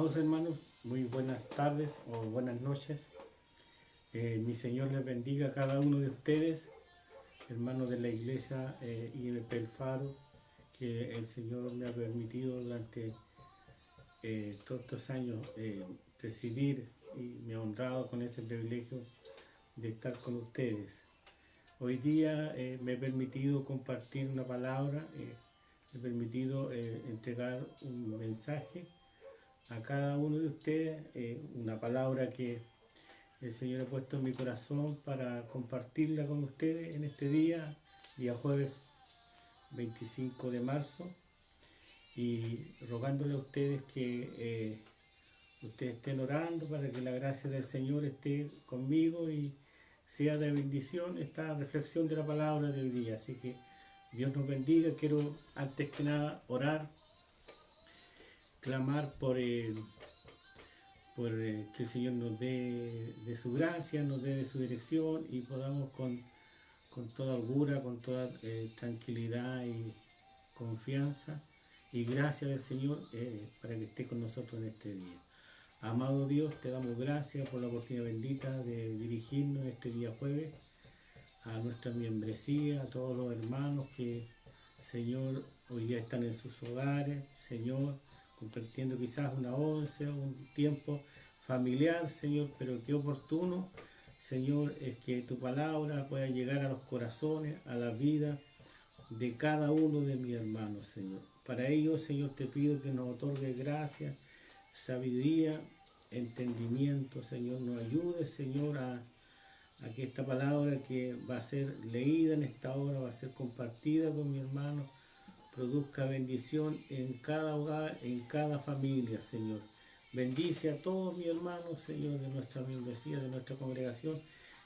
Amados hermanos, muy buenas tardes o buenas noches. Mi Señor les bendiga a cada uno de ustedes, hermanos de la iglesia IMP El Faro, que el Señor me ha permitido durante todos estos años presidir y me ha honrado con ese privilegio de estar con ustedes. Hoy día me he permitido compartir una palabra, me he permitido entregar un mensaje a cada uno de ustedes, una palabra que el Señor ha puesto en mi corazón para compartirla con ustedes en este día jueves 25 de marzo, y rogándole a ustedes que ustedes estén orando para que la gracia del Señor esté conmigo y sea de bendición esta reflexión de la palabra de hoy día. Así que Dios nos bendiga. Quiero antes que nada orar, clamar por que el Señor nos dé de su gracia, nos dé de su dirección y podamos con toda holgura, con toda tranquilidad y confianza y gracia del Señor para que esté con nosotros en este día. Amado Dios, te damos gracias por la oportunidad bendita de dirigirnos este día jueves a nuestra membresía, a todos los hermanos que, Señor, hoy día están en sus hogares, Señor, compartiendo quizás una once o un tiempo familiar, Señor, pero qué oportuno, Señor, es que tu palabra pueda llegar a los corazones, a la vida de cada uno de mis hermanos, Señor. Para ello, Señor, te pido que nos otorgue gracia, sabiduría, entendimiento, Señor. Nos ayude, Señor, a que esta palabra que va a ser leída en esta hora, va a ser compartida con mi hermano, produzca bendición en cada hogar, en cada familia, Señor. Bendice a todos mis hermanos, Señor, de nuestra membresía, de nuestra congregación,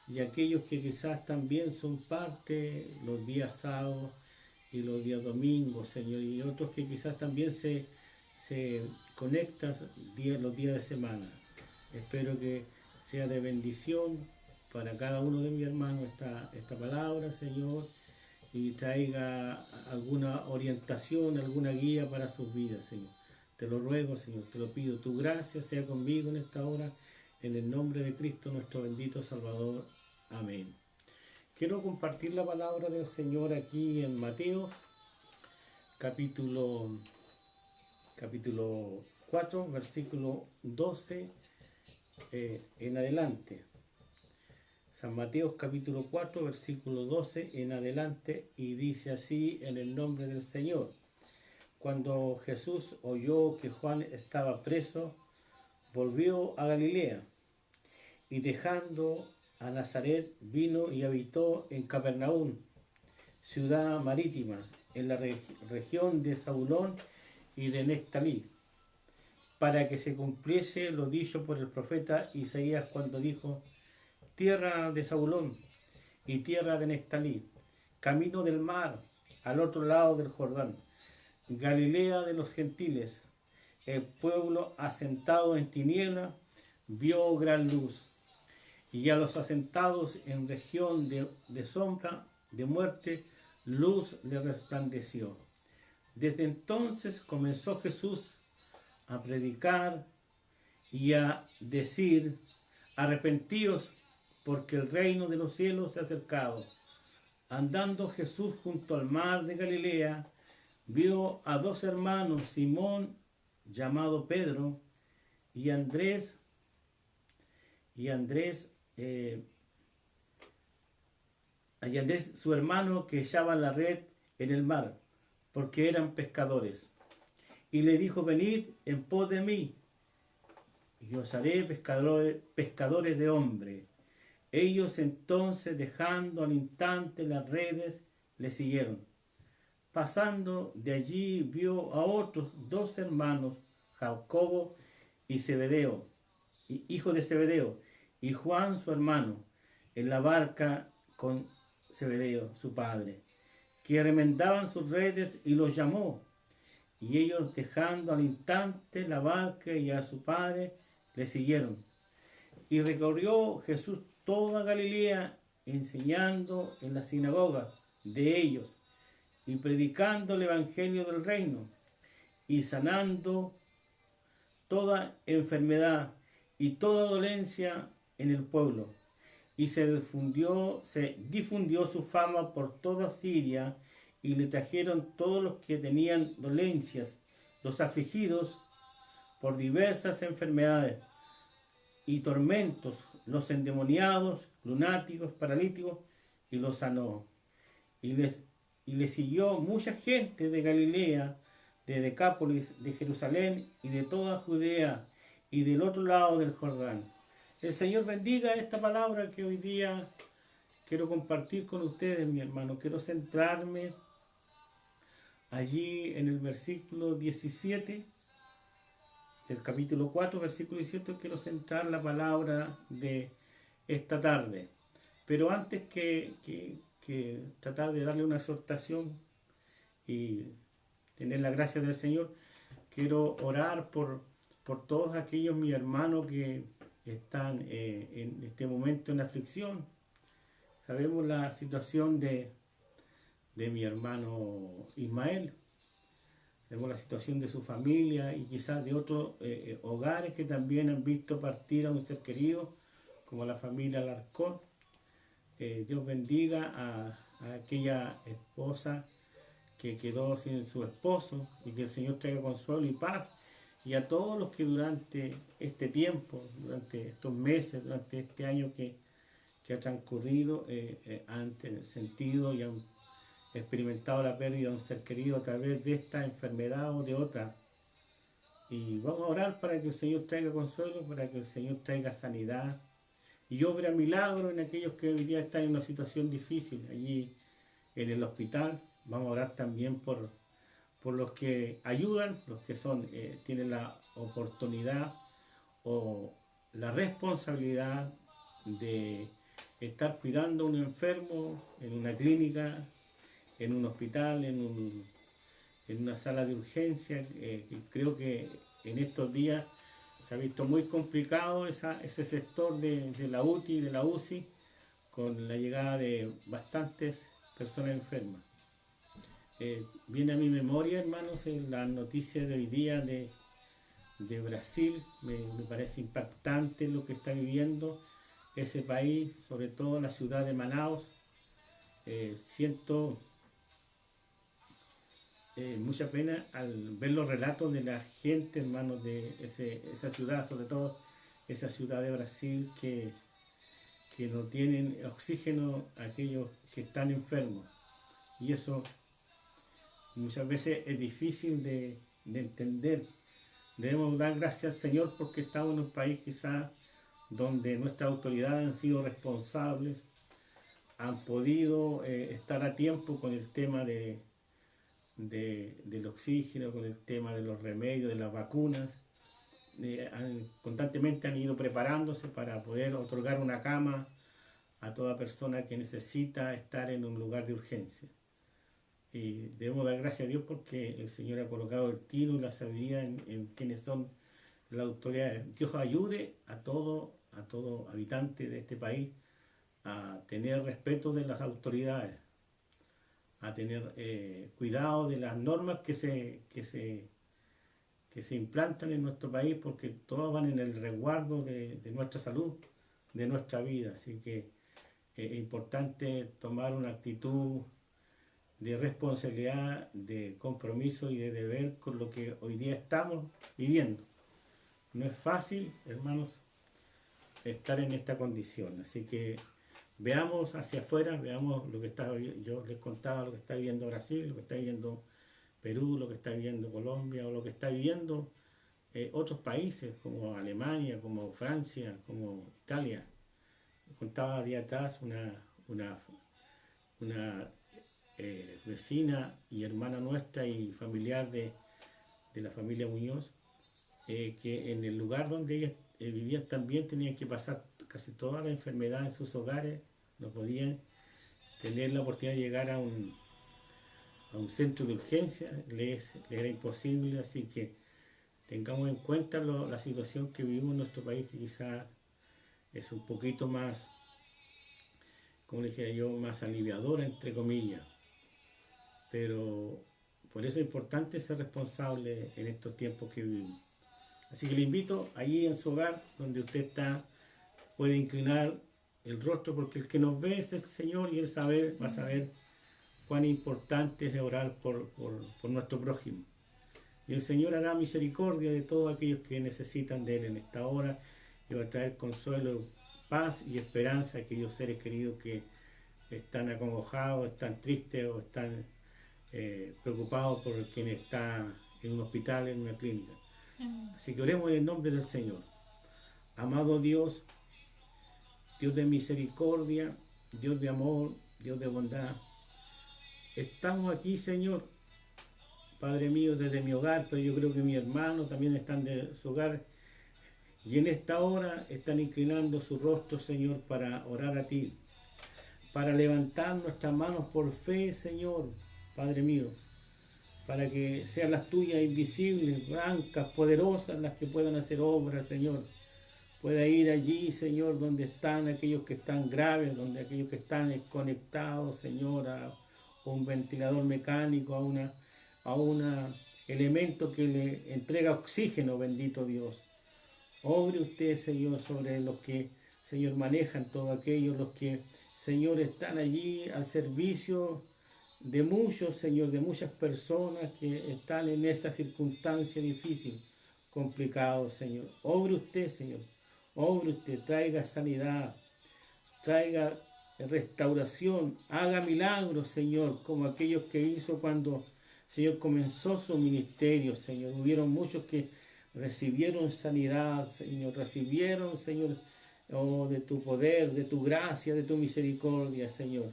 y aquellos que quizás también son parte los días sábados y los días domingos, Señor, y otros que quizás también se conectan los días de semana. Espero que sea de bendición para cada uno de mis hermanos esta palabra, Señor, y traiga alguna orientación, alguna guía para sus vidas, Señor. Te lo ruego, Señor, te lo pido. Tu gracia sea conmigo en esta hora, en el nombre de Cristo, nuestro bendito Salvador. Amén. Quiero compartir la palabra del Señor aquí en Mateo, capítulo 4, versículo 12 en adelante. San Mateo capítulo 4, versículo 12 en adelante, y dice así en el nombre del Señor. Cuando Jesús oyó que Juan estaba preso, volvió a Galilea, y dejando a Nazaret vino y habitó en Capernaum, ciudad marítima, en la región de Zabulón y de Neftalí, para que se cumpliese lo dicho por el profeta Isaías cuando dijo: tierra de Zabulón y tierra de Neftalí, camino del mar, al otro lado del Jordán, Galilea de los gentiles, el pueblo asentado en tiniebla vio gran luz, y a los asentados en región de sombra de muerte, luz le resplandeció. Desde entonces comenzó Jesús a predicar y a decir: arrepentíos, porque el reino de los cielos se ha acercado. Andando Jesús junto al mar de Galilea, vio a dos hermanos, Simón, llamado Pedro, y Andrés su hermano, que echaban la red en el mar, porque eran pescadores. Y le dijo: venid en pos de mí, y os haré pescadores de hombres. Ellos entonces, dejando al instante las redes, le siguieron. Pasando de allí, vio a otros dos hermanos, Jacobo y Zebedeo, hijo de Zebedeo, y Juan su hermano, en la barca con Zebedeo su padre, que remendaban sus redes, y los llamó. Y ellos, dejando al instante la barca y a su padre, le siguieron. Y recorrió Jesús toda Galilea, enseñando en la sinagoga de ellos, y predicando el evangelio del reino, y sanando toda enfermedad y toda dolencia en el pueblo. Y se difundió su fama por toda Siria, y le trajeron todos los que tenían dolencias, los afligidos por diversas enfermedades y tormentos, los endemoniados, lunáticos, paralíticos, y los sanó. Y les, y le siguió mucha gente de Galilea, de Decápolis, de Jerusalén y de toda Judea y del otro lado del Jordán. El Señor bendiga esta palabra que hoy día quiero compartir con ustedes, mi hermano. Quiero centrarme allí en el versículo 17 del capítulo 4, versículo 17. Quiero centrar la palabra de esta tarde. Pero antes que tratar de darle una exhortación y tener la gracia del Señor, quiero orar por todos aquellos mis hermanos que están en este momento en aflicción. Sabemos la situación de mi hermano Ismael, sabemos la situación de su familia y quizás de otros hogares que también han visto partir a un ser querido, como la familia Alarcón. Dios bendiga a aquella esposa que quedó sin su esposo, y que el Señor traiga consuelo y paz, y a todos los que durante este tiempo, durante estos meses, durante este año que ha transcurrido, han sentido y han experimentado la pérdida de un ser querido a través de esta enfermedad o de otra. Y vamos a orar para que el Señor traiga consuelo, para que el Señor traiga sanidad y obra milagro en aquellos que hoy día están en una situación difícil allí en el hospital. Vamos a orar también por los que ayudan, los que tienen la oportunidad o la responsabilidad de estar cuidando a un enfermo en una clínica, en un hospital, en una sala de urgencia. Creo que en estos días se ha visto muy complicado ese sector de la UTI y de la UCI, con la llegada de bastantes personas enfermas. Viene a mi memoria, hermanos, la noticia de hoy día de Brasil. Me parece impactante lo que está viviendo ese país, sobre todo la ciudad de Manaus. Siento mucha pena al ver los relatos de la gente, hermanos, de esa ciudad, sobre todo esa ciudad de Brasil, que no tienen oxígeno a aquellos que están enfermos. Y eso muchas veces es difícil de entender. Debemos dar gracias al Señor porque estamos en un país quizás donde nuestras autoridades han sido responsables, han podido estar a tiempo con el tema del oxígeno, con el tema de los remedios, de las vacunas. Constantemente han ido preparándose para poder otorgar una cama a toda persona que necesita estar en un lugar de urgencia. Y debemos dar gracias a Dios porque el Señor ha colocado el tino y la sabiduría en quienes son las autoridades. Dios ayude a todo habitante de este país a tener respeto de las autoridades, a tener cuidado de las normas que se implantan en nuestro país, porque todas van en el resguardo de nuestra salud, de nuestra vida. Así que es importante tomar una actitud de responsabilidad, de compromiso y de deber con lo que hoy día estamos viviendo. No es fácil, hermanos, estar en esta condición. Así que veamos hacia afuera, veamos lo que yo les contaba, lo que está viviendo Brasil, lo que está viviendo Perú, lo que está viviendo Colombia, o lo que está viviendo otros países como Alemania, como Francia, como Italia. Contaba día atrás una vecina y hermana nuestra y familiar de la familia Muñoz, que en el lugar donde ellas vivían también tenían que pasar casi toda la enfermedad en sus hogares, no podían tener la oportunidad de llegar a un centro de urgencia, les era imposible. Así que tengamos en cuenta la situación que vivimos en nuestro país, que quizás es un poquito más, como le dijera yo, más aliviadora, entre comillas. Pero por eso es importante ser responsable en estos tiempos que vivimos. Así que le invito allí en su hogar, donde usted está, puede inclinar el rostro, porque el que nos ve es el Señor y Él va a saber cuán importante es orar por nuestro prójimo. Y el Señor hará misericordia de todos aquellos que necesitan de Él en esta hora y va a traer consuelo, paz y esperanza a aquellos seres queridos que están acongojados, están tristes o están preocupados por quien está en un hospital, en una clínica. Así que oremos en el nombre del Señor. Amado Dios, Dios de misericordia, Dios de amor, Dios de bondad, estamos aquí, Señor, Padre mío, desde mi hogar, pero yo creo que mis hermanos también están de su hogar, y en esta hora están inclinando su rostro, Señor, para orar a ti, para levantar nuestras manos por fe, Señor, Padre mío, para que sean las tuyas invisibles, blancas, poderosas, las que puedan hacer obras, Señor. Pueda ir allí, Señor, donde están aquellos que están graves, donde aquellos que están conectados, Señor, a un ventilador mecánico, a un elemento que le entrega oxígeno, bendito Dios. Obre usted, Señor, sobre los que, Señor, manejan todo aquello, los que, Señor, están allí al servicio de muchos, Señor, de muchas personas que están en esa circunstancia difícil, complicado, Señor. Obre usted, Señor. Obre usted, traiga sanidad, traiga restauración, haga milagros, Señor, como aquellos que hizo cuando, Señor, comenzó su ministerio, Señor. Hubieron muchos que recibieron sanidad, Señor, recibieron, Señor, de tu poder, de tu gracia, de tu misericordia, Señor.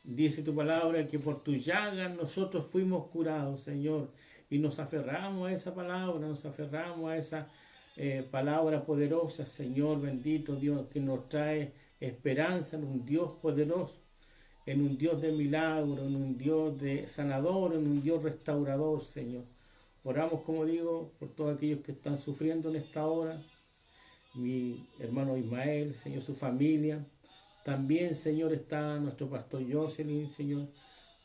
Dice tu palabra que por tus llagas nosotros fuimos curados, Señor, y nos aferramos a esa palabra, nos aferramos a esa palabra poderosa, Señor, bendito Dios, que nos trae esperanza en un Dios poderoso, en un Dios de milagro, en un Dios de sanador, en un Dios restaurador, Señor. Oramos, como digo, por todos aquellos que están sufriendo en esta hora, mi hermano Ismael, Señor, su familia. También, Señor, está nuestro pastor Jocelyn, Señor,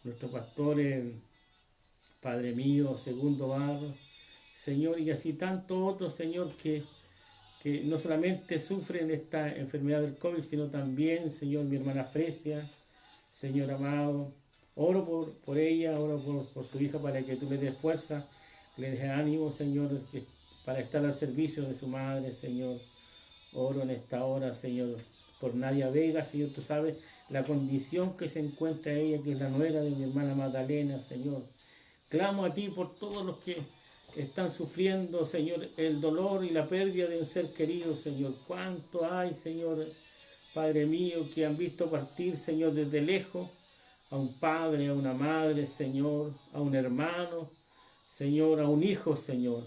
nuestro pastor, Padre mío, Segundo Barro, Señor, y así tantos otros, Señor, que no solamente sufren esta enfermedad del COVID, sino también, Señor, mi hermana Fresia, Señor amado, oro por ella, oro por su hija para que tú le des fuerza, le des ánimo, Señor, para estar al servicio de su madre, Señor. Oro en esta hora, Señor, por Nadia Vega, Señor, tú sabes la condición que se encuentra ella, que es la nuera de mi hermana Magdalena, Señor. Clamo a ti por todos los que están sufriendo, Señor, el dolor y la pérdida de un ser querido, Señor. ¿Cuánto hay, Señor, Padre mío, que han visto partir, Señor, desde lejos a un padre, a una madre, Señor, a un hermano, Señor, a un hijo, Señor?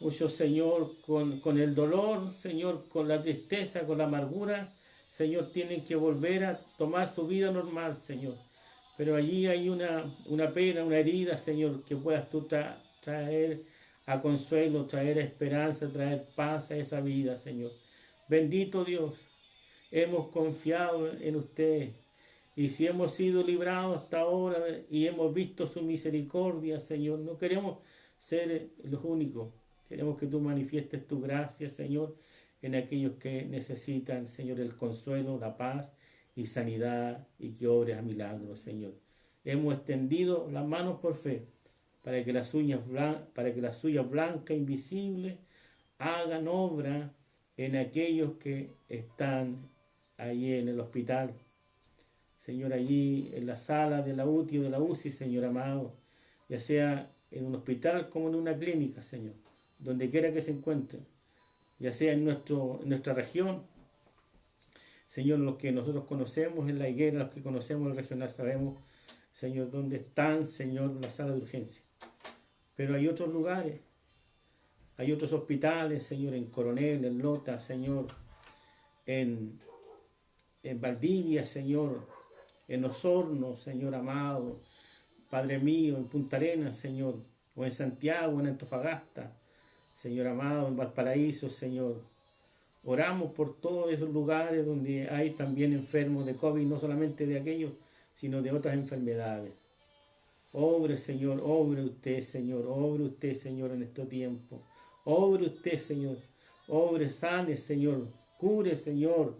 Muchos, Señor, con el dolor, Señor, con la tristeza, con la amargura, Señor, tienen que volver a tomar su vida normal, Señor. Pero allí hay una pena, una herida, Señor, que puedas tú traer a consuelo, traer a esperanza, traer paz a esa vida, Señor. Bendito Dios, hemos confiado en usted. Y si hemos sido librados hasta ahora y hemos visto su misericordia, Señor, no queremos ser los únicos. Queremos que tú manifiestes tu gracia, Señor, en aquellos que necesitan, Señor, el consuelo, la paz y sanidad, y que obres a milagros, Señor. Hemos extendido las manos por fe para que las suyas blancas, invisibles, hagan obra en aquellos que están allí en el hospital. Señor, allí en la sala de la UTI o de la UCI, Señor amado, ya sea en un hospital como en una clínica, Señor, donde quiera que se encuentren, ya sea en nuestra región. Señor, los que nosotros conocemos en la higuera, los que conocemos el regional, sabemos, Señor, dónde están, Señor, las salas de urgencia. Pero hay otros lugares, hay otros hospitales, Señor, en Coronel, en Lota, Señor, en Valdivia, Señor, en Osorno, Señor amado, Padre mío, en Punta Arenas, Señor, o en Santiago, en Antofagasta, Señor amado, en Valparaíso, Señor. Oramos por todos esos lugares donde hay también enfermos de COVID, no solamente de aquellos, sino de otras enfermedades. Obre, Señor, obre usted, Señor, en este tiempo. Obre usted, Señor. Obre, sane, Señor. Cure, Señor.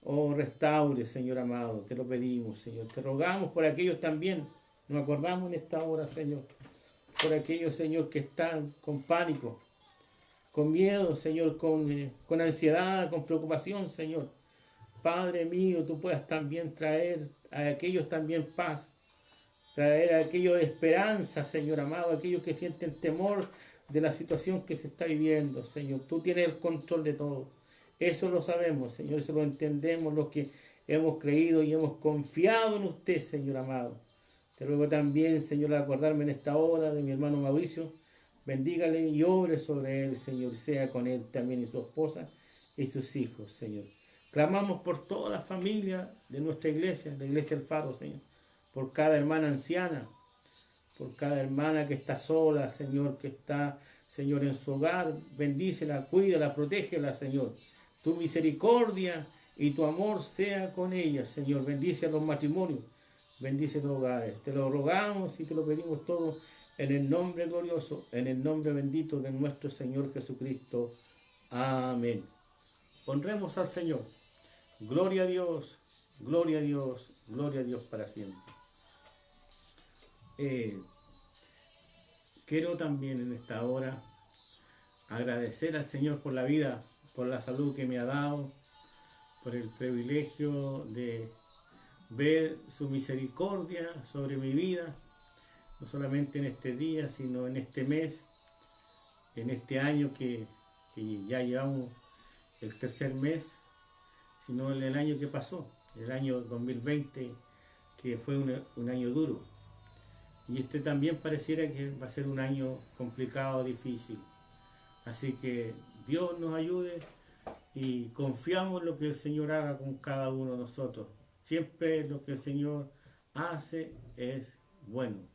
Oh, restaure, Señor amado. Te lo pedimos, Señor. Te rogamos por aquellos también. Nos acordamos en esta hora, Señor. Por aquellos, Señor, que están con pánico, con miedo, Señor, con ansiedad, con preocupación, Señor. Padre mío, tú puedas también traer a aquellos también paz, traer a aquellos esperanza, Señor amado, aquellos que sienten temor de la situación que se está viviendo, Señor. Tú tienes el control de todo. Eso lo sabemos, Señor, eso lo entendemos los que hemos creído y hemos confiado en usted, Señor amado. Te ruego también, Señor, acordarme en esta hora de mi hermano Mauricio. Bendígale y obre sobre él, Señor. Sea con él también y su esposa y sus hijos, Señor. Clamamos por toda la familia de nuestra iglesia, la iglesia del Faro, Señor. Por cada hermana anciana, por cada hermana que está sola, Señor, que está, Señor, en su hogar. Bendícela, cuídala, protégela, Señor. Tu misericordia y tu amor sea con ella, Señor. Bendice a los matrimonios. Bendice los hogares. Te lo rogamos y te lo pedimos todo en el nombre glorioso, en el nombre bendito de nuestro Señor Jesucristo. Amén. Honremos al Señor. Gloria a Dios, gloria a Dios, gloria a Dios para siempre. Quiero también en esta hora agradecer al Señor por la vida, por la salud que me ha dado, por el privilegio de ver su misericordia sobre mi vida, no solamente en este día, sino en este mes, en este año que ya llevamos el tercer mes, sino en el año que pasó, el año 2020, que fue un año duro. Y este también pareciera que va a ser un año complicado, difícil. Así que Dios nos ayude y confiamos en lo que el Señor haga con cada uno de nosotros. Siempre lo que el Señor hace es bueno.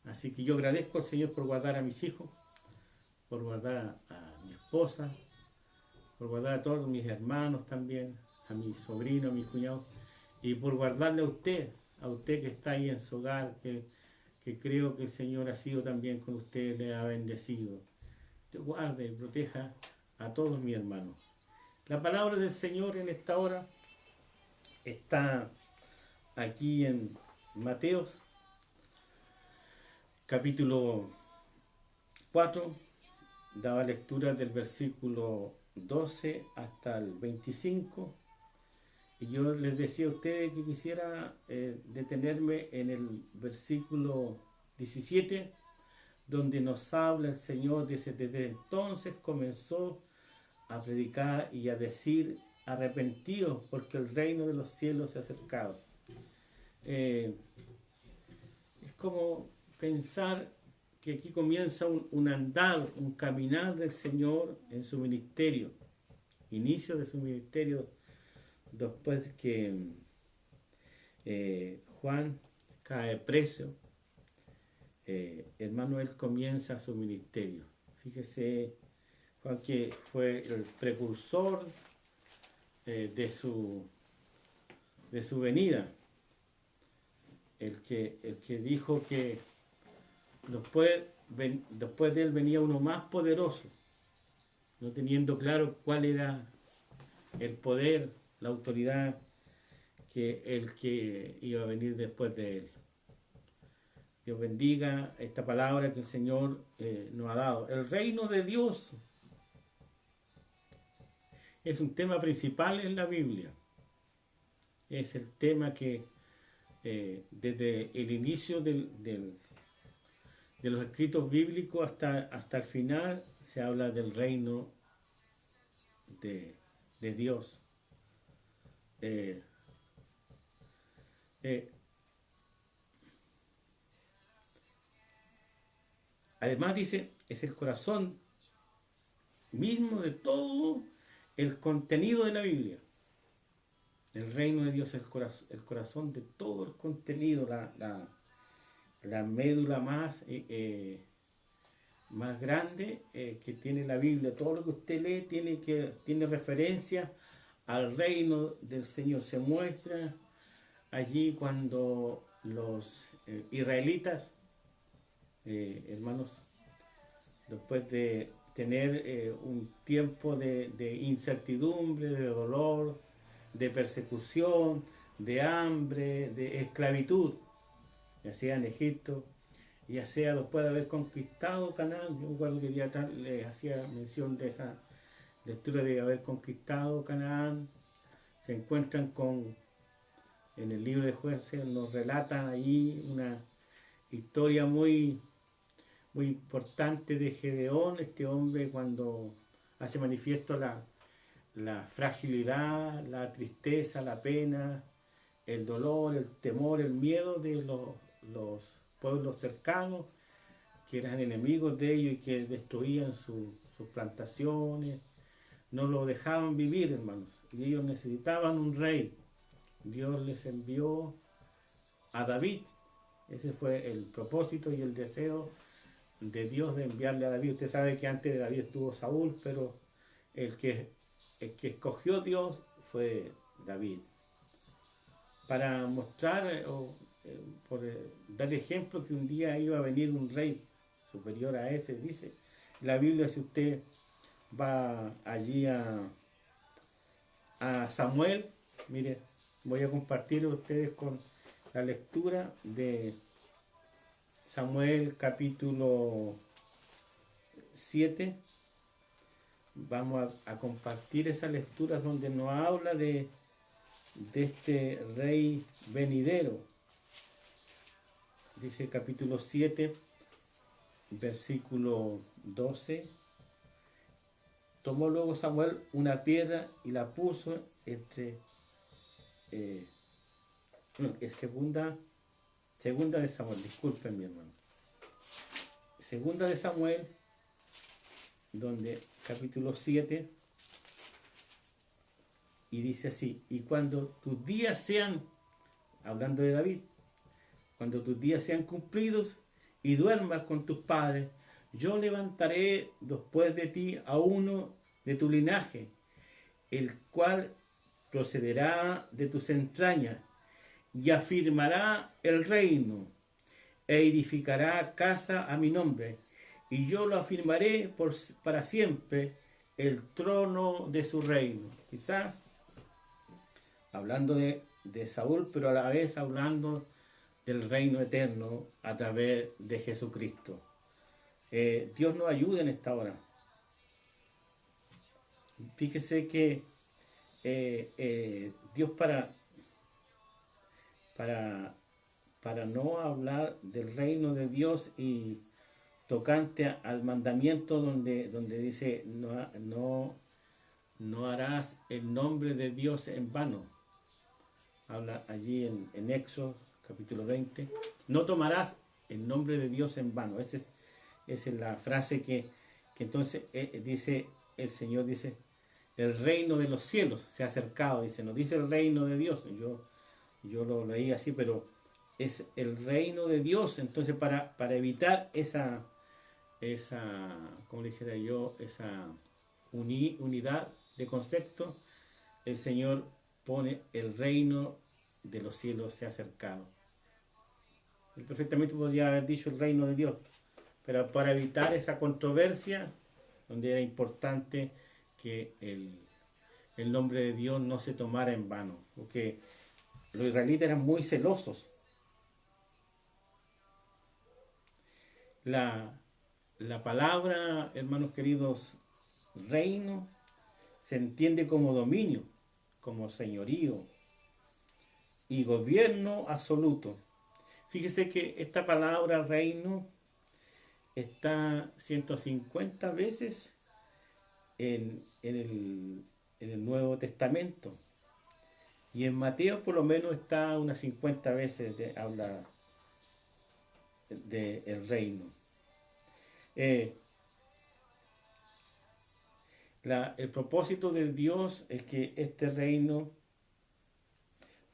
Así que yo agradezco al Señor por guardar a mis hijos, por guardar a mi esposa, por guardar a todos mis hermanos también, a mis sobrinos, a mis cuñados, y por guardarle a usted que está ahí en su hogar, que creo que el Señor ha sido también con usted, le ha bendecido. Te guarde y proteja a todos mis hermanos. La palabra del Señor en esta hora está aquí en Mateos, capítulo 4, daba lectura del versículo 12 hasta el 25, y yo les decía a ustedes que quisiera detenerme en el versículo 17, donde nos habla el Señor, dice: desde entonces comenzó a predicar y a decir: arrepentidos, porque el reino de los cielos se ha acercado. Es como pensar que aquí comienza un andar, un caminar del Señor en su ministerio, inicio de su ministerio, después que Juan cae preso. Hermano, él comienza su ministerio. Fíjese, Juan, que fue el precursor de su venida, el que dijo que después de él venía uno más poderoso, no teniendo claro cuál era el poder, la autoridad, que el que iba a venir después de él. Dios bendiga esta palabra que el Señor nos ha dado. El reino de Dios es un tema principal en la Biblia. Es el tema que desde el inicio de los escritos bíblicos hasta el final se habla del reino de Dios. Además dice, es el corazón mismo de todo el contenido de la Biblia. El reino de Dios es el corazón de todo el contenido, la médula más grande que tiene la Biblia. Todo lo que usted lee tiene referencia al reino del Señor. Se muestra allí cuando los israelitas, hermanos, después de tener un tiempo de incertidumbre, de dolor, de persecución, de hambre, de esclavitud, ya sea en Egipto, ya sea después de haber conquistado Canaán. Yo recuerdo que día atrás les hacía mención de esa lectura de haber conquistado Canaán. Se encuentran en el libro de Jueces, nos relatan allí una historia muy importante de Gedeón, este hombre cuando hace manifiesto la fragilidad, la tristeza, la pena, el dolor, el temor, el miedo de los pueblos cercanos que eran enemigos de ellos y que destruían sus plantaciones, no lo dejaban vivir, hermanos, y ellos necesitaban un rey. Dios les envió a David. Ese fue el propósito y el deseo de Dios de enviarle a David. Usted sabe que antes de David estuvo Saúl, pero el que escogió Dios fue David. Para mostrar por dar ejemplo que un día iba a venir un rey superior a ese, dice la Biblia. Si usted va allí a Samuel, mire, voy a compartir a ustedes con la lectura de Samuel capítulo 7. Vamos a compartir esa lectura donde nos habla de este rey venidero. Dice capítulo 7, versículo 12. Tomó luego Samuel una piedra y la puso entre segunda de Samuel, disculpen mi hermano. Segunda de Samuel, donde capítulo 7, y dice así: y cuando tus días sean, hablando de David, cuando tus días sean cumplidos y duermas con tus padres, yo levantaré después de ti a uno de tu linaje, el cual procederá de tus entrañas, y afirmará el reino, e edificará casa a mi nombre, y yo lo afirmaré para siempre el trono de su reino. Quizás hablando de Saúl, pero a la vez hablando del reino eterno a través de Jesucristo. Dios nos ayude en esta hora. Fíjese que Dios para no hablar del reino de Dios y tocante al mandamiento donde dice no harás el nombre de Dios en vano. Habla allí en Éxodo capítulo 20. No tomarás el nombre de Dios en vano. Esa es la frase que entonces dice el Señor, dice, el reino de los cielos se ha acercado. Dice, no dice el reino de Dios. Yo lo leí así, pero es el reino de Dios. Entonces para evitar esa como le dijera yo, esa unidad de concepto, el Señor pone el reino de los cielos se ha acercado. Él perfectamente podría haber dicho el reino de Dios, pero para evitar esa controversia, donde era importante que el nombre de Dios no se tomara en vano, porque los israelitas eran muy celosos. La palabra, hermanos queridos, reino, se entiende como dominio, como señorío y gobierno absoluto. Fíjese que esta palabra reino está 150 veces en el Nuevo Testamento. Y en Mateo por lo menos está unas 50 veces habla del reino. El propósito de Dios es que este reino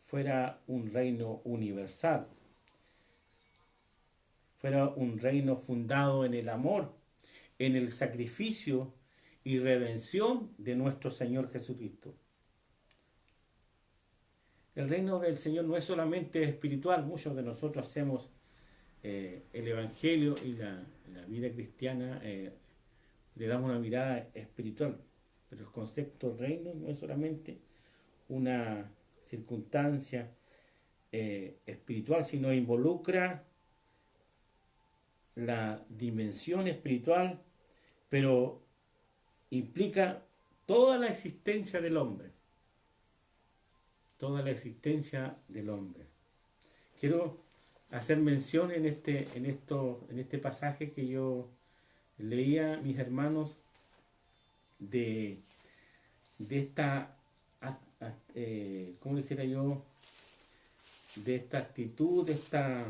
fuera un reino universal, fuera un reino fundado en el amor, en el sacrificio y redención de nuestro Señor Jesucristo. El reino del Señor no es solamente espiritual. Muchos de nosotros hacemos el Evangelio y la vida cristiana le damos una mirada espiritual, pero el concepto reino no es solamente una circunstancia espiritual, sino involucra la dimensión espiritual, pero implica toda la existencia del hombre, toda la existencia del hombre. Quiero hacer mención en este pasaje que yo leía, mis hermanos, de esta, ¿cómo dijera yo? De esta actitud, de esta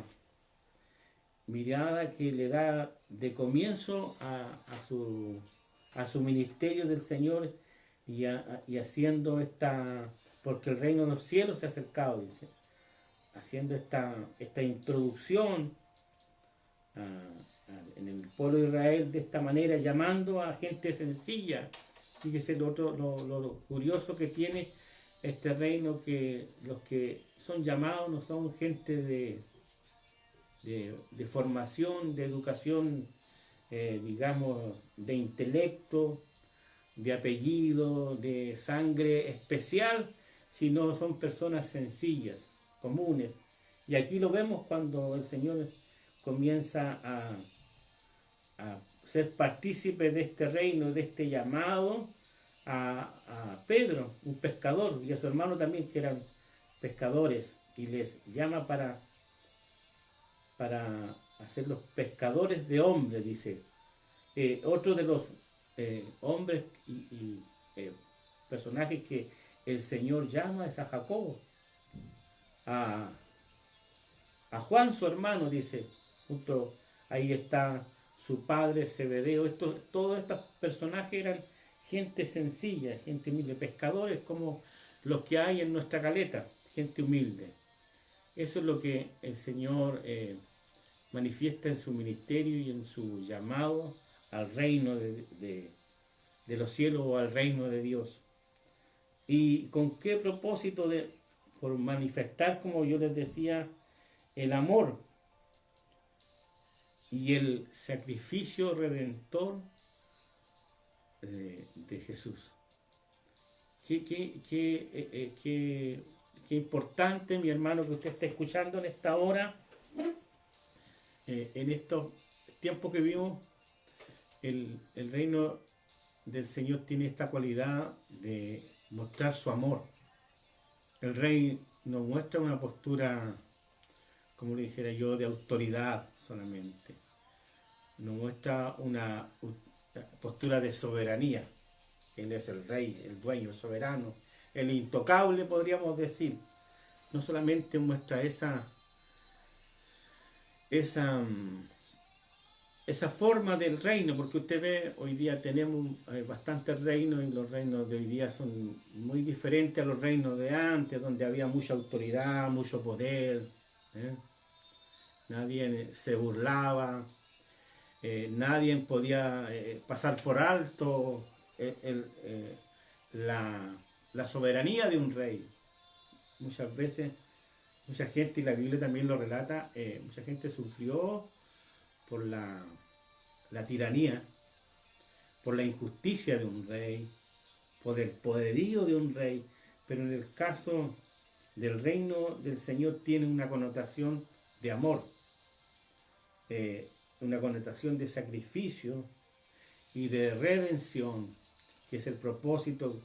mirada que le da de comienzo a su ministerio del Señor y haciendo porque el reino de los cielos se ha acercado, dice, haciendo esta introducción en el pueblo de Israel de esta manera, llamando a gente sencilla. Fíjese lo curioso que tiene este reino, que los que son llamados no son gente de formación, de educación, digamos, de intelecto, de apellido, de sangre especial, sino son personas sencillas, comunes. Y aquí lo vemos cuando el Señor comienza a ser partícipe de este reino, de este llamado a Pedro, un pescador, y a su hermano también, que eran pescadores, y les llama para hacerlos pescadores de hombres, dice. Otro de los hombres y personajes que el Señor llama es a Jacobo, a Juan su hermano, dice, junto ahí está su padre Zebedeo. Todos estos personajes eran gente sencilla, gente humilde, pescadores como los que hay en nuestra caleta, gente humilde. Eso es lo que el Señor manifiesta en su ministerio y en su llamado al reino de los cielos o al reino de Dios. ¿Y con qué propósito? Por manifestar, como yo les decía, el amor y el sacrificio redentor de Jesús. Qué importante, mi hermano, que usted esté escuchando en esta hora, en estos tiempos que vivimos. El reino del Señor tiene esta cualidad de mostrar su amor. El Rey nos muestra una postura, como le dijera yo, de autoridad solamente. Nos muestra una postura de soberanía. Él es el Rey, el dueño, el soberano, el intocable, podríamos decir. No solamente muestra esa forma del reino, porque usted ve, hoy día tenemos bastantes reinos, y los reinos de hoy día son muy diferentes a los reinos de antes, donde había mucha autoridad, mucho poder, nadie se burlaba, nadie podía pasar por alto la soberanía de un rey. Muchas veces, mucha gente, y la Biblia también lo relata, mucha gente sufrió por la tiranía, por la injusticia de un rey, por el poderío de un rey, pero en el caso del reino del Señor tiene una connotación de amor, una connotación de sacrificio y de redención, que es el propósito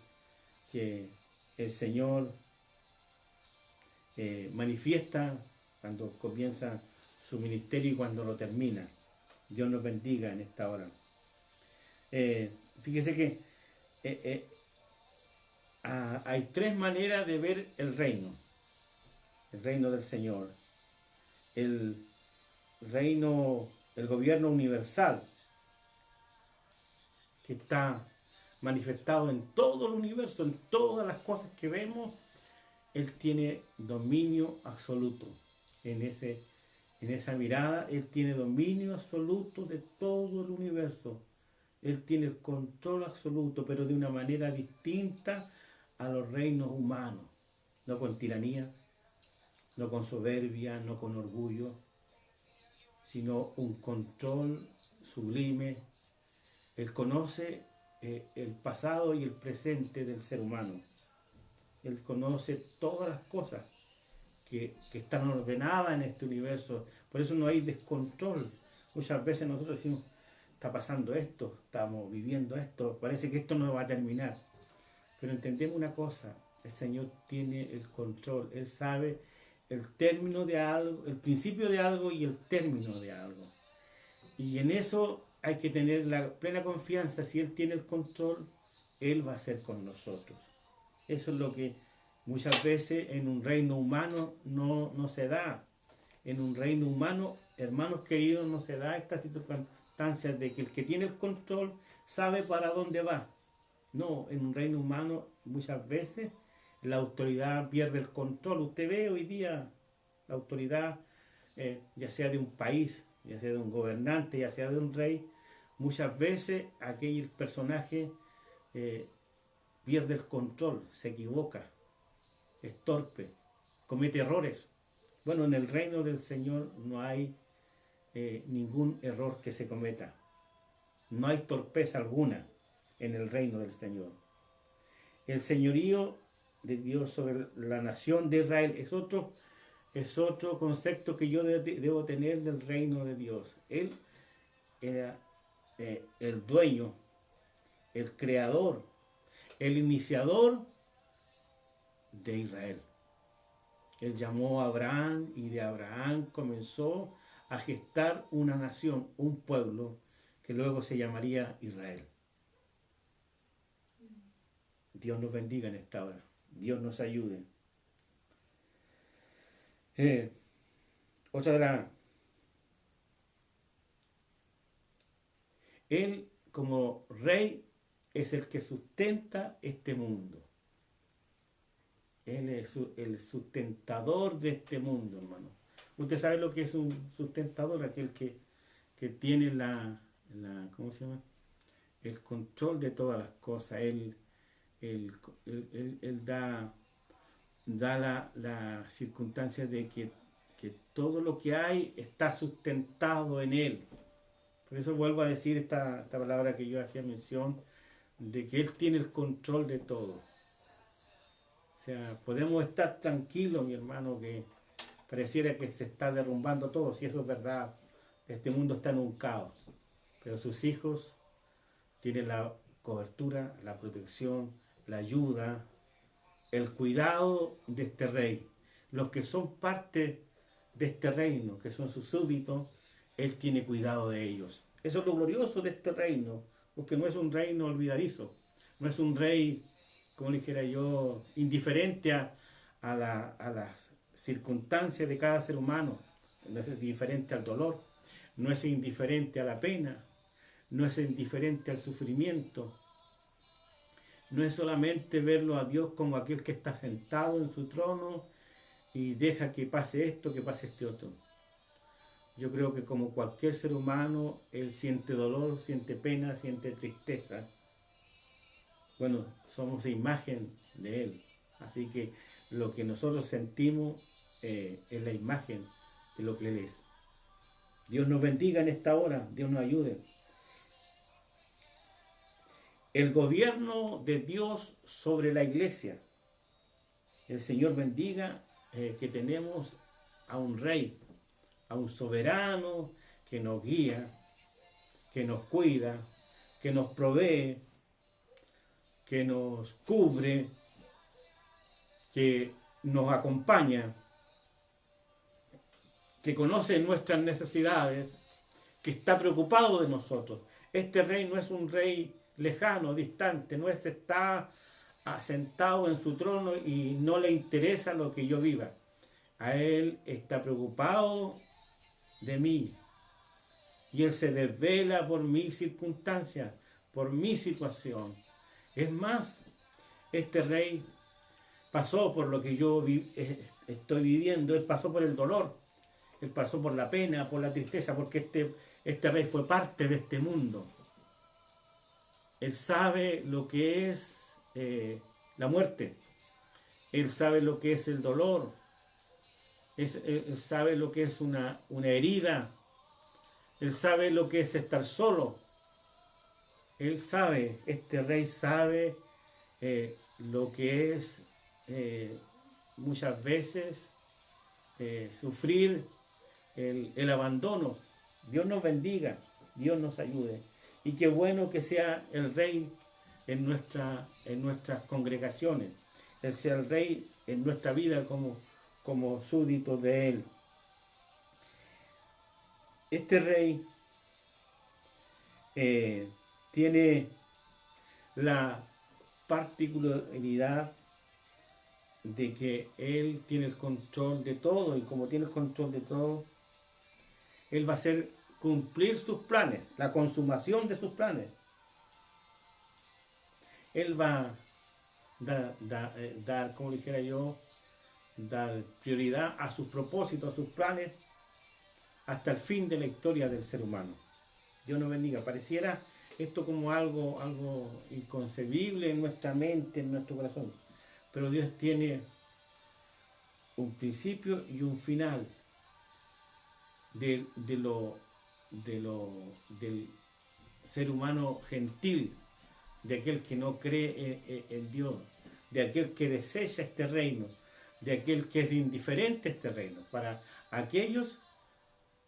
que el Señor manifiesta cuando comienza su ministerio y cuando lo termina. Dios nos bendiga en esta hora. Fíjese que hay tres maneras de ver el reino del Señor. El reino, el gobierno universal, que está manifestado en todo el universo, en todas las cosas que vemos. Él tiene dominio absoluto. En esa mirada, Él tiene dominio absoluto de todo el universo. Él tiene el control absoluto, pero de una manera distinta a los reinos humanos. No con tiranía, no con soberbia, no con orgullo, sino un control sublime, Él conoce el pasado y el presente del ser humano. Él conoce todas las cosas que están ordenadas en este universo. Por eso no hay descontrol. Muchas veces nosotros decimos, está pasando esto, estamos viviendo esto, parece que esto no va a terminar. Pero entendemos una cosa, el Señor tiene el control, Él sabe el término de algo, el principio de algo y el término de algo. Y en eso hay que tener la plena confianza. Si Él tiene el control, Él va a ser con nosotros. Eso es lo que muchas veces en un reino humano no se da. En un reino humano, hermanos queridos, no se da esta circunstancia de que el que tiene el control sabe para dónde va. No, en un reino humano muchas veces la autoridad pierde el control. Usted ve hoy día la autoridad, ya sea de un país, ya sea de un gobernante, ya sea de un rey, muchas veces aquel personaje pierde el control, se equivoca, es torpe, comete errores. Bueno, en el reino del Señor no hay ningún error que se cometa. No hay torpeza alguna en el reino del Señor. El señorío de Dios sobre la nación de Israel es otro concepto que yo debo tener del reino de Dios. Él era el dueño, el creador, el iniciador de Israel. Él llamó a Abraham y de Abraham comenzó a gestar una nación, un pueblo que luego se llamaría Israel. Dios nos bendiga en esta hora. Dios nos ayude. Otra de las... Él como rey es el que sustenta este mundo. Él es el sustentador de este mundo, hermano. Usted sabe lo que es un sustentador, aquel que tiene ¿cómo se llama? El control de todas las cosas. Él da la circunstancia de que todo lo que hay está sustentado en Él. Por eso vuelvo a decir esta palabra que yo hacía mención, de que Él tiene el control de todo. O sea, podemos estar tranquilos, mi hermano, que pareciera que se está derrumbando todo. Si eso es verdad, este mundo está en un caos. Pero sus hijos tienen la cobertura, la protección, la ayuda, el cuidado de este rey. Los que son parte de este reino, que son sus súbditos, Él tiene cuidado de ellos. Eso es lo glorioso de este reino, porque no es un reino olvidadizo, no es un rey, como le dijera yo, indiferente a las circunstancias de cada ser humano, no es indiferente al dolor, no es indiferente a la pena, no es indiferente al sufrimiento, no es solamente verlo a Dios como aquel que está sentado en su trono y deja que pase esto, que pase este otro. Yo creo que como cualquier ser humano, Él siente dolor, siente pena, siente tristeza. Bueno, somos imagen de Él. Así que lo que nosotros sentimos es la imagen de lo que Él es. Dios nos bendiga en esta hora, Dios nos ayude. El gobierno de Dios sobre la iglesia. El Señor bendiga que tenemos a un rey, a un soberano que nos guía, que nos cuida, que nos provee, que nos cubre, que nos acompaña, que conoce nuestras necesidades, que está preocupado de nosotros. Este rey no es un rey lejano, distante, no está sentado en su trono y no le interesa lo que yo viva. A Él está preocupado de mí y Él se desvela por mi circunstancia, por mi situación. Es más, este rey pasó por lo que yo estoy viviendo, Él pasó por el dolor, Él pasó por la pena, por la tristeza, porque este rey fue parte de este mundo. Él sabe lo que es la muerte. Él sabe lo que es el dolor. Él sabe lo que es una herida. Él sabe lo que es estar solo. Él sabe, este rey sabe lo que es muchas veces sufrir el abandono. Dios nos bendiga, Dios nos ayude. Y qué bueno que sea el rey en nuestras congregaciones. Él sea el rey en nuestra vida como súbditos de Él. Este rey tiene la particularidad de que Él tiene el control de todo, y como tiene el control de todo, Él va a hacer cumplir sus planes, la consumación de sus planes. Él va a dar, como dijera yo, dar prioridad a sus propósitos, a sus planes, hasta el fin de la historia del ser humano. Dios nos bendiga. Pareciera esto como algo inconcebible en nuestra mente, en nuestro corazón. Pero Dios tiene un principio y un final del ser humano gentil, de aquel que no cree en Dios, de aquel que desecha este reino, de aquel que es indiferente a este reino. Para aquellos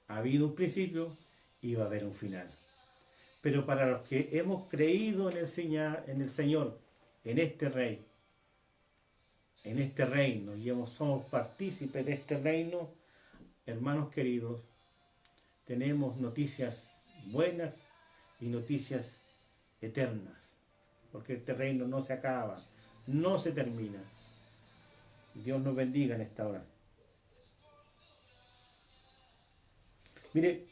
ha habido un principio y va a haber un final. Pero para los que hemos creído en el Señor, en este Rey, en este reino, y somos partícipes de este reino, hermanos queridos, tenemos noticias buenas y noticias eternas, porque este reino no se acaba, no se termina. Dios nos bendiga en esta hora. Mire,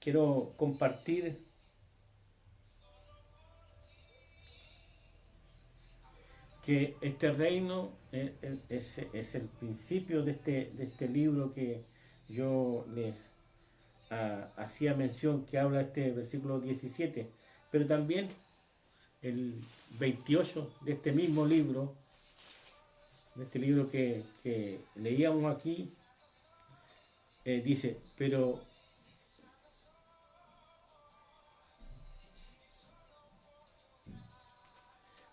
quiero compartir que este reino es el principio de este libro que yo les hacía mención, que habla este versículo 17, pero también el 28 de este mismo libro, de este libro que leíamos aquí, dice, pero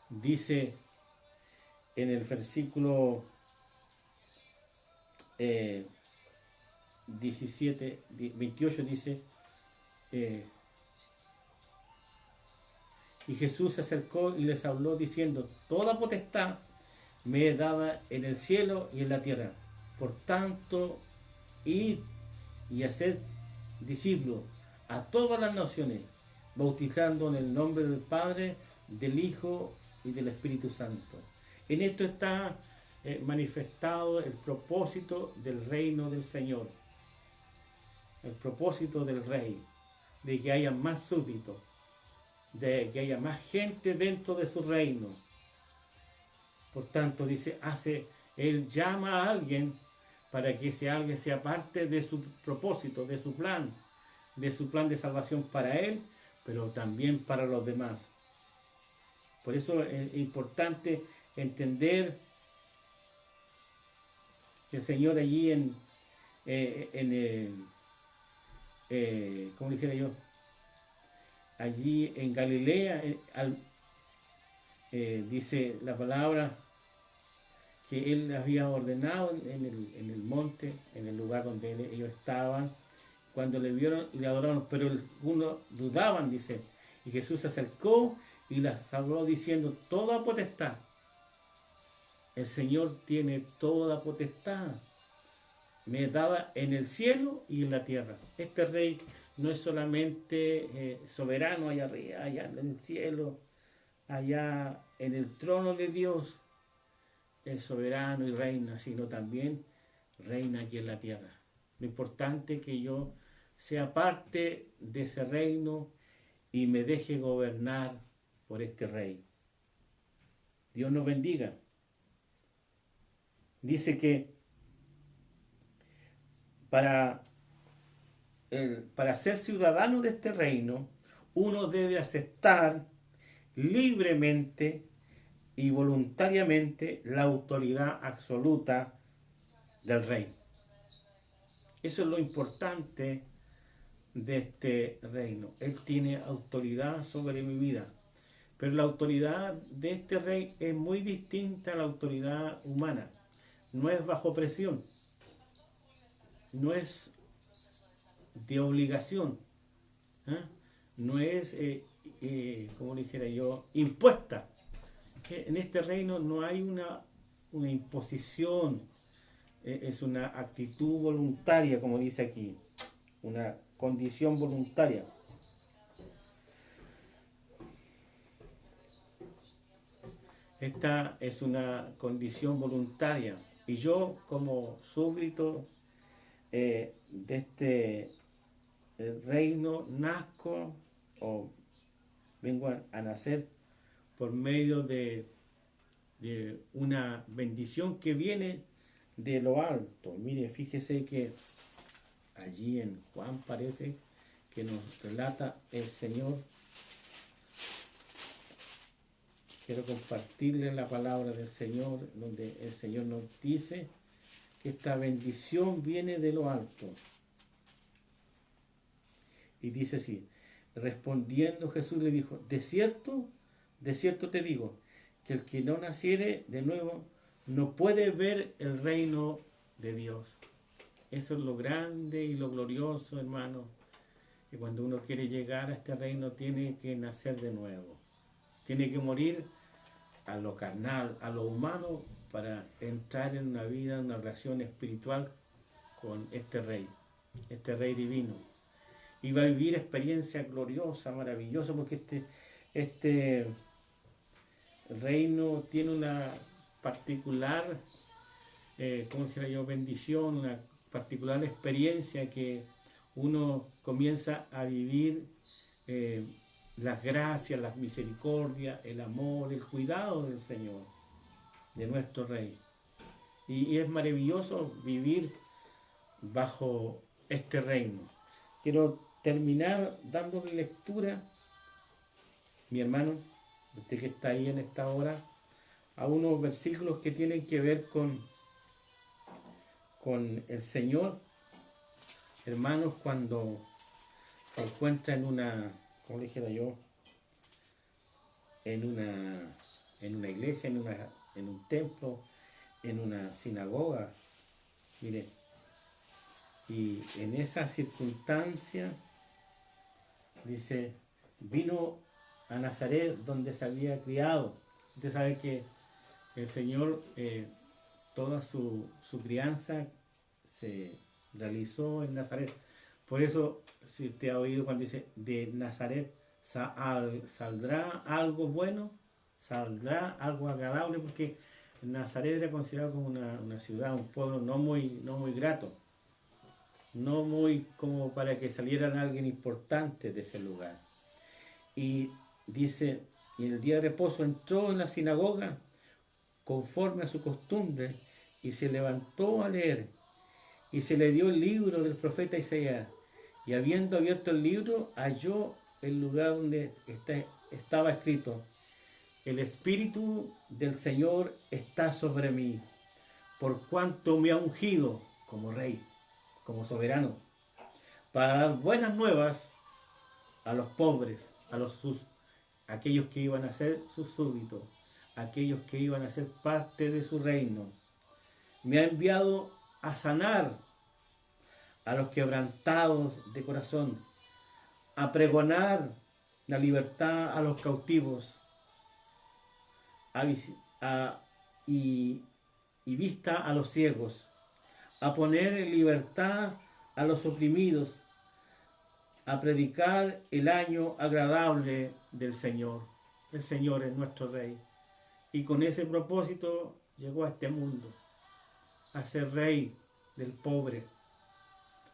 dice en el versículo 28 dice, y Jesús se acercó y les habló diciendo, toda potestad me es dada en el cielo y en la tierra. Por tanto, id y haced discípulos a todas las naciones, bautizando en el nombre del Padre, del Hijo y del Espíritu Santo. En esto está manifestado el propósito del reino del Señor, el propósito del Rey, de que haya más súbditos, de que haya más gente dentro de su reino. Por tanto, dice, Él llama a alguien para que ese alguien sea parte de su propósito, de su plan de salvación para Él, pero también para los demás. Por eso es importante entender que el Señor allí ¿cómo dijera yo? Allí en Galilea, dice la palabra que Él había ordenado en el monte, en el lugar donde ellos estaban, cuando le vieron y le adoraron, pero algunos dudaban, dice, y Jesús se acercó y las habló diciendo, toda potestad, el Señor tiene toda potestad, me daba en el cielo y en la tierra. Este Rey no es solamente soberano allá arriba, allá en el cielo, allá en el trono de Dios, es soberano y reina, sino también reina aquí en la tierra. Lo importante es que yo sea parte de ese reino y me deje gobernar por este Rey. Dios nos bendiga. Dice que para ser ciudadano de este reino, uno debe aceptar libremente y voluntariamente la autoridad absoluta del rey. Eso es lo importante de este reino. Él tiene autoridad sobre mi vida. Pero la autoridad de este rey es muy distinta a la autoridad humana. No es bajo presión, no es de obligación, ¿eh? No es, como dijera yo, impuesta. Que en este reino no hay una imposición, es una actitud voluntaria, como dice aquí, una condición voluntaria. Esta es una condición voluntaria. Y yo, como súbdito de este reino, nazco o vengo a nacer por medio de una bendición que viene de lo alto. Mire, fíjese que allí en Juan parece que nos relata el Señor. Quiero compartirles la palabra del Señor, donde el Señor nos dice que esta bendición viene de lo alto. Y dice así: respondiendo Jesús le dijo, de cierto te digo, que el que no naciere de nuevo no puede ver el reino de Dios. Eso es lo grande y lo glorioso, hermano, que cuando uno quiere llegar a este reino tiene que nacer de nuevo. Tiene que morir a lo carnal, a lo humano, para entrar en una vida, en una relación espiritual con este rey divino. Y va a vivir experiencia gloriosa, maravillosa, porque este reino tiene una particular, ¿cómo dijera yo?, bendición, una particular experiencia que uno comienza a vivir las gracias, las misericordias, el amor, el cuidado del Señor, de nuestro Rey. Y es maravilloso vivir bajo este reino. Quiero terminar dándole lectura, mi hermano, usted que está ahí en esta hora, a unos versículos que tienen que ver con el Señor. Hermanos, cuando se encuentra en una, como le dijera yo, en una iglesia, en un templo, en una sinagoga, mire, y en esa circunstancia dice, vino a Nazaret donde se había criado. Usted sabe que el Señor, toda su crianza se realizó en Nazaret. Por eso, si usted ha oído cuando dice de Nazaret saldrá algo bueno, saldrá algo agradable, porque Nazaret era considerado como una ciudad, un pueblo no muy grato, no muy como para que salieran alguien importante de ese lugar. Y dice, y en el día de reposo entró en la sinagoga conforme a su costumbre y se levantó a leer, y se le dio el libro del profeta Isaías, y habiendo abierto el libro halló el lugar donde estaba escrito, el Espíritu del Señor está sobre mí, por cuanto me ha ungido como rey, como soberano, para dar buenas nuevas a los pobres, aquellos que iban a ser sus súbditos, aquellos que iban a ser parte de su reino. Me ha enviado a sanar a los quebrantados de corazón, a pregonar la libertad a los cautivos, y vista a los ciegos, a poner en libertad a los oprimidos, a predicar el año agradable del Señor. El Señor es nuestro Rey. Y con ese propósito llegó a este mundo, a ser Rey del pobre,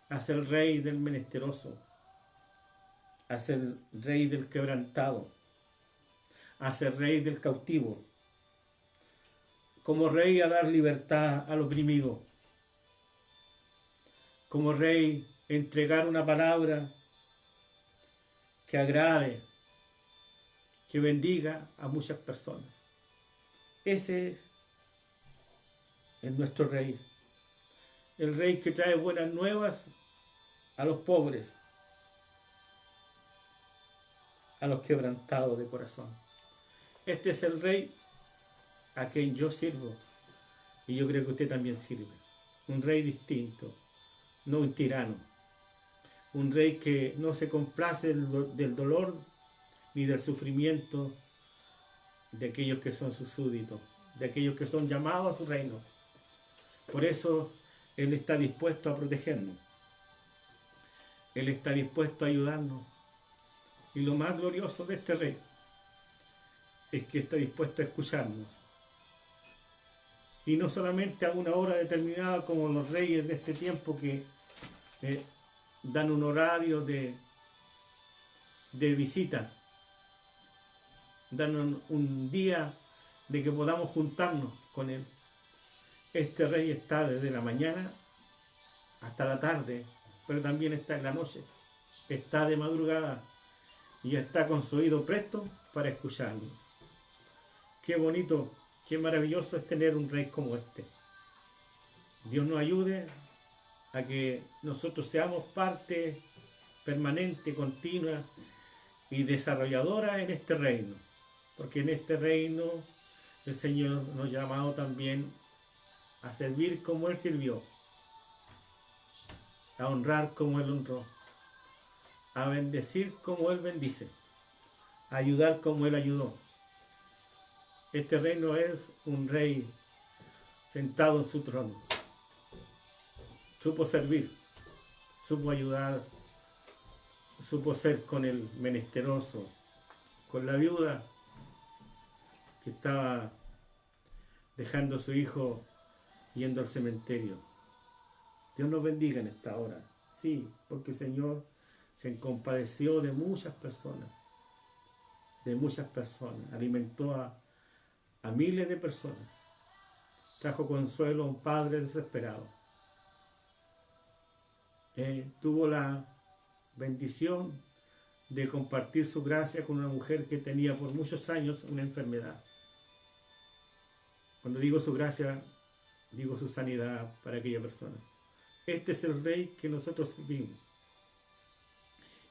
a ser Rey del menesteroso, a ser Rey del quebrantado, a ser Rey del cautivo, como Rey a dar libertad al oprimido, como Rey entregar una palabra que agrade, que bendiga a muchas personas. Ese es nuestro Rey, el Rey que trae buenas nuevas a los pobres, a los quebrantados de corazón. Este es el Rey a quien yo sirvo, y yo creo que usted también sirve. Un Rey distinto, no un tirano. Un Rey que no se complace del dolor ni del sufrimiento de aquellos que son sus súbditos, de aquellos que son llamados a su reino. Por eso Él está dispuesto a protegernos. Él está dispuesto a ayudarnos. Y lo más glorioso de este Rey es que está dispuesto a escucharnos. Y no solamente a una hora determinada como los reyes de este tiempo que dan un horario de visita, dan un día de que podamos juntarnos con Él. Este Rey está desde la mañana hasta la tarde, pero también está en la noche, está de madrugada y está con su oído presto para escucharnos. Qué bonito, qué maravilloso es tener un Rey como este. Dios nos ayude a que nosotros seamos parte permanente, continua y desarrolladora en este reino, porque en este reino el Señor nos ha llamado también a servir como Él sirvió, a honrar como Él honró, a bendecir como Él bendice, a ayudar como Él ayudó. Este reino es un Rey sentado en su trono. Supo servir, supo ayudar, supo ser con el menesteroso, con la viuda que estaba dejando a su hijo yendo al cementerio. Dios nos bendiga en esta hora. Sí, porque el Señor se compadeció de muchas personas, alimentó a miles de personas, trajo consuelo a un padre desesperado. Tuvo la bendición de compartir su gracia con una mujer que tenía por muchos años una enfermedad. Cuando digo su gracia, digo su sanidad para aquella persona. Este es el Rey que nosotros servimos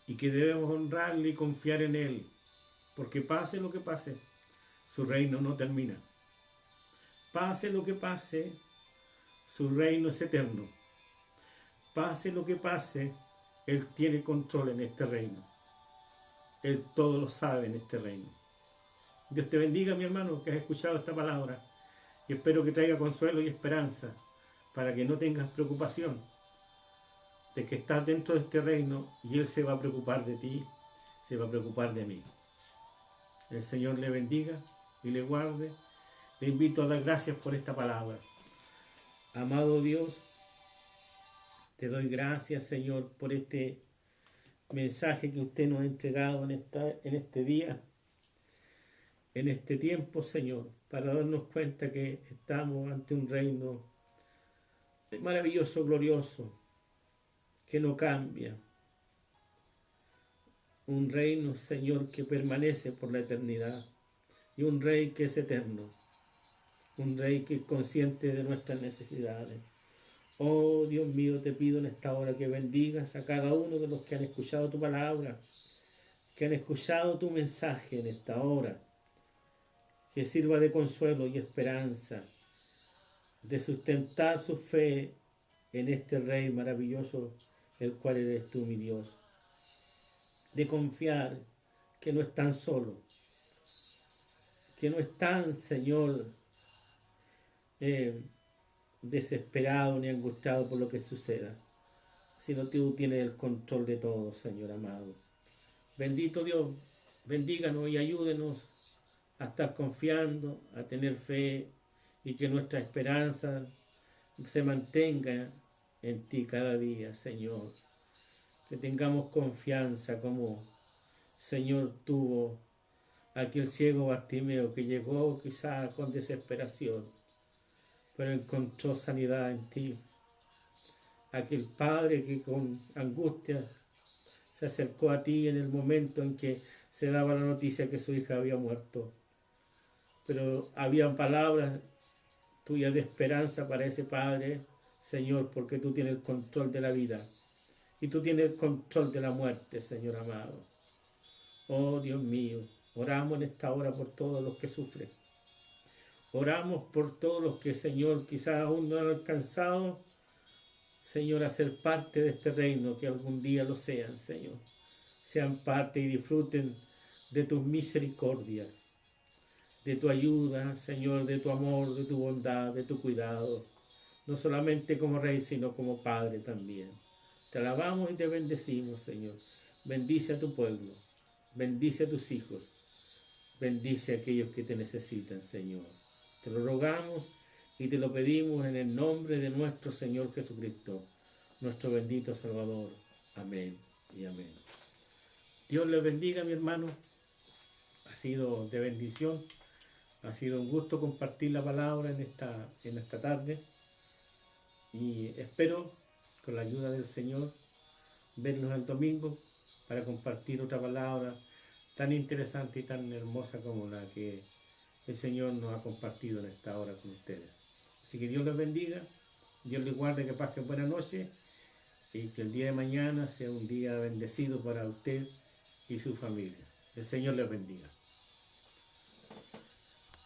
y que debemos honrarle y confiar en Él, porque pase lo que pase, su reino no termina. Pase lo que pase, su reino es eterno. Pase lo que pase, Él tiene control en este reino. Él todo lo sabe en este reino. Dios te bendiga, mi hermano, que has escuchado esta palabra, y espero que traiga consuelo y esperanza para que no tengas preocupación de que estás dentro de este reino y Él se va a preocupar de ti, se va a preocupar de mí. El Señor le bendiga y le guarde. Le invito a dar gracias por esta palabra. Amado Dios, te doy gracias, Señor, por este mensaje que usted nos ha entregado en este día, en este tiempo, Señor, para darnos cuenta que estamos ante un reino maravilloso, glorioso, que no cambia. Un reino, Señor, que permanece por la eternidad. Y un Rey que es eterno. Un Rey que es consciente de nuestras necesidades. Oh, Dios mío, te pido en esta hora que bendigas a cada uno de los que han escuchado tu palabra, que han escuchado tu mensaje en esta hora. Que sirva de consuelo y esperanza, de sustentar su fe en este Rey maravilloso, el cual eres tú, mi Dios. De confiar que no están solos, que no están, Señor, desesperados ni angustiados por lo que suceda, sino que tú tienes el control de todo, Señor amado. Bendito Dios, bendíganos y ayúdenos a estar confiando, a tener fe y que nuestra esperanza se mantenga en ti cada día, Señor. Que tengamos confianza como Señor tuvo aquel ciego Bartimeo que llegó quizá con desesperación, pero encontró sanidad en ti. Aquel padre que con angustia se acercó a ti en el momento en que se daba la noticia que su hija había muerto. Pero había palabras tuyas de esperanza para ese padre, Señor, porque tú tienes el control de la vida y tú tienes el control de la muerte, Señor amado. Oh Dios mío, oramos en esta hora por todos los que sufren. Oramos por todos los que, Señor, quizás aún no han alcanzado, Señor, a ser parte de este reino, que algún día lo sean, Señor. Sean parte y disfruten de tus misericordias, de tu ayuda, Señor, de tu amor, de tu bondad, de tu cuidado, no solamente como Rey, sino como Padre también. Te alabamos y te bendecimos, Señor. Bendice a tu pueblo, bendice a tus hijos, bendice a aquellos que te necesitan, Señor. Te lo rogamos y te lo pedimos en el nombre de nuestro Señor Jesucristo, nuestro bendito Salvador. Amén y amén. Dios les bendiga, mi hermano. Ha sido de bendición. Ha sido un gusto compartir la palabra en esta tarde. Y espero, con la ayuda del Señor, vernos el domingo para compartir otra palabra tan interesante y tan hermosa como la que el Señor nos ha compartido en esta hora con ustedes. Así que Dios les bendiga, Dios les guarde, que pasen buena noche y que el día de mañana sea un día bendecido para usted y su familia. El Señor les bendiga.